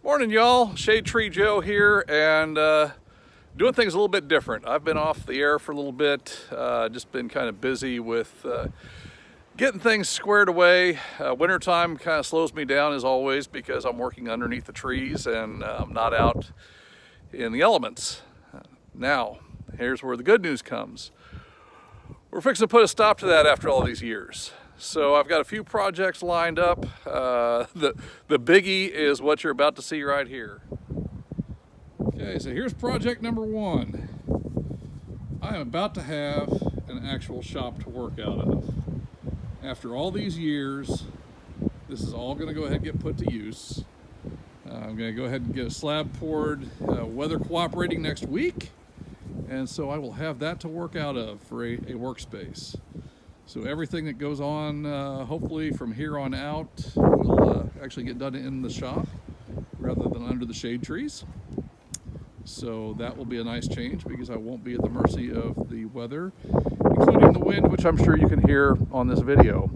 Morning, y'all. Shade Tree Joe here, and doing things a little bit different. I've been off the air for a little bit, just been kind of busy with getting things squared away. Wintertime kind of slows me down as always because I'm working underneath the trees and I'm not out in the elements. Now, here's where the good news comes. We're fixing to put a stop to that after all these years. So I've got a few projects lined up. The biggie is what you're about to see right here. Okay, so here's project number one. I am about to have an actual shop to work out of. After all these years, this is all going to go ahead and get put to use. I'm going to go ahead and get a slab poured, weather cooperating next week. And so I will have that to work out of for a workspace. So everything that goes on, hopefully from here on out, will actually get done in the shop rather than under the shade trees. So that will be a nice change because I won't be at the mercy of the weather, including the wind, which I'm sure you can hear on this video.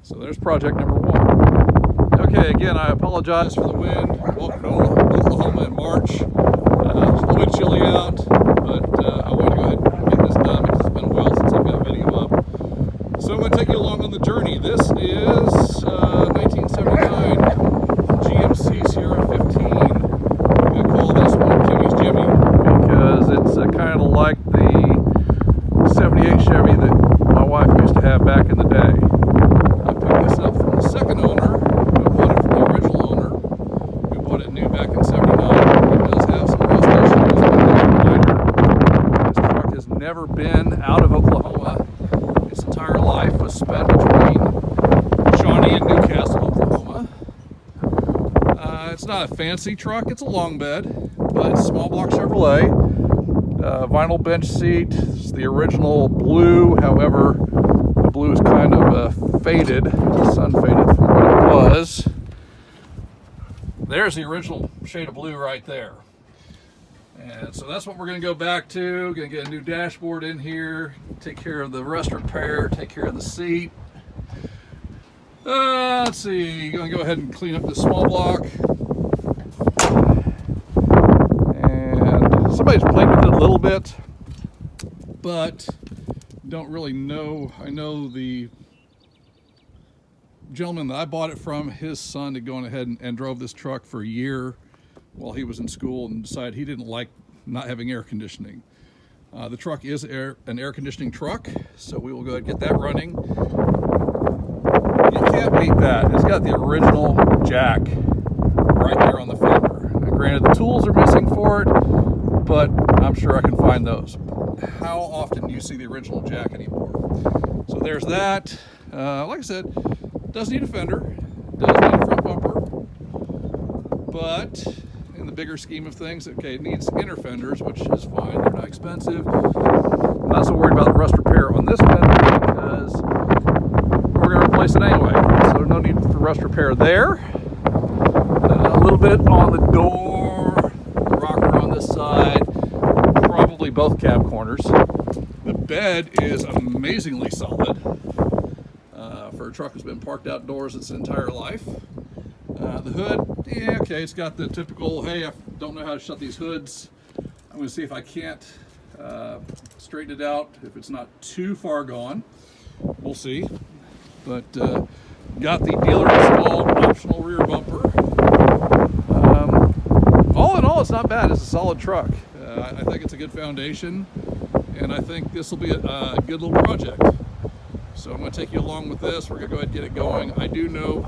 So there's project number one. Okay, again, I apologize for the wind. Welcome to Oklahoma in March. It's a little bit chilly out, but I want to go ahead and get this done because it's been a while since I've got a video up. So I'm going to take you along on the journey. This is 1979 GMC Sierra 15. I'm going to call this one Kimmy's Jimmy because it's kind of like the 78 Chevy that my wife used to have back in the day. I picked this up from the second owner. I bought it from the original owner who bought it new back in 79. It does have some rust issues, but they're minor. This truck has never been out of Oklahoma. Its entire life was spent between Shawnee and Newcastle, Oklahoma. It's not a fancy truck. It's a long bed, but it's a small block Chevrolet. Vinyl bench seat. It's the original blue. However, the blue is kind of faded, sun faded from what it was. There's the original shade of blue right there. And so that's what we're going to go back to. Going to get a new dashboard in here, take care of the rust repair, take care of the seat. Let's see, going to go ahead and clean up this small block. And somebody's played with it a little bit, but don't really know. I know the gentleman that I bought it from, his son had gone ahead and drove this truck for a year while he was in school and decided he didn't like not having air conditioning. The truck is an air conditioning truck, so we will go ahead and get that running. You can't beat that. It's got the original jack right there on the fender. Now, granted, the tools are missing for it, but I'm sure I can find those. How often do you see the original jack anymore? So there's that. Like I said, does need a fender, does need a front bumper, but in the bigger scheme of things, okay, it needs inner fenders, which is fine. They're not expensive. I'm not so worried about the rust repair on this fender because we're going to replace it anyway. So no need for rust repair there. A little bit on the door, the rocker on this side, probably both cab corners. The bed is amazingly solid for a truck that's been parked outdoors its entire life. The hood, yeah, okay, it's got the typical, hey, I don't know how to shut these hoods. I'm going to see if I can't straighten it out if it's not too far gone. We'll see. But got the dealer installed optional rear bumper. All in all, it's not bad. It's a solid truck. I think it's a good foundation, and I think this will be a good little project. So I'm going to take you along with this. We're going to go ahead and get it going. I do know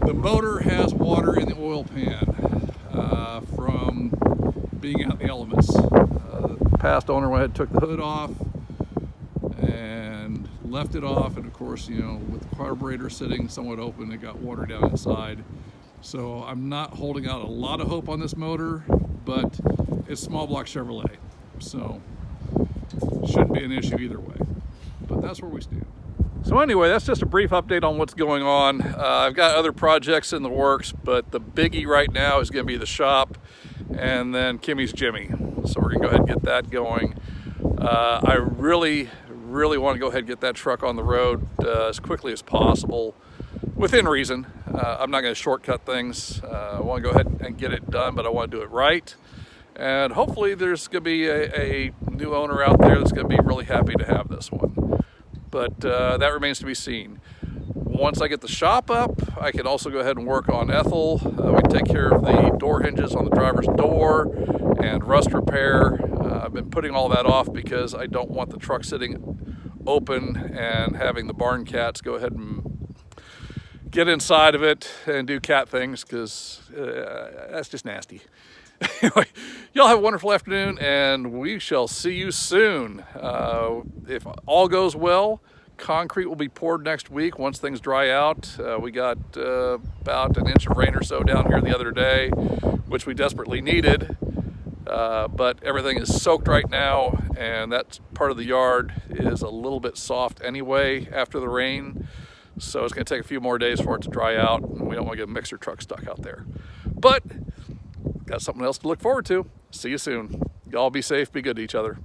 the motor has water in the oil pan from being out in the elements. The past owner went ahead and took the hood off and left it off, and of course, you know, with the carburetor sitting somewhat open, it got water down inside. So I'm not holding out a lot of hope on this motor, but it's small block Chevrolet, so shouldn't be an issue either way. But that's where we stand. So anyway, that's just a brief update on what's going on. I've got other projects in the works, but the biggie right now is going to be the shop and then Kimmy's Jimmy. So we're going to go ahead and get that going. I really want to go ahead and get that truck on the road as quickly as possible, within reason. I'm not going to shortcut things. I want to go ahead and get it done, but I want to do it right. And hopefully there's going to be a new owner out there that's going to be really happy to have this one. But that remains to be seen. Once I get the shop up, I can also go ahead and work on Ethel. We take care of the door hinges on the driver's door and rust repair. I've been putting all that off because I don't want the truck sitting open and having the barn cats go ahead and get inside of it and do cat things, because that's just nasty. Anyway, y'all have a wonderful afternoon, and we shall see you soon. If all goes well, concrete will be poured next week once things dry out. We got about an inch of rain or so down here the other day, which we desperately needed. But everything is soaked right now, and that part of the yard is a little bit soft anyway after the rain. So it's going to take a few more days for it to dry out, and we don't want to get a mixer truck stuck out there. But got something else to look forward to. See you soon. Y'all be safe, be good to each other.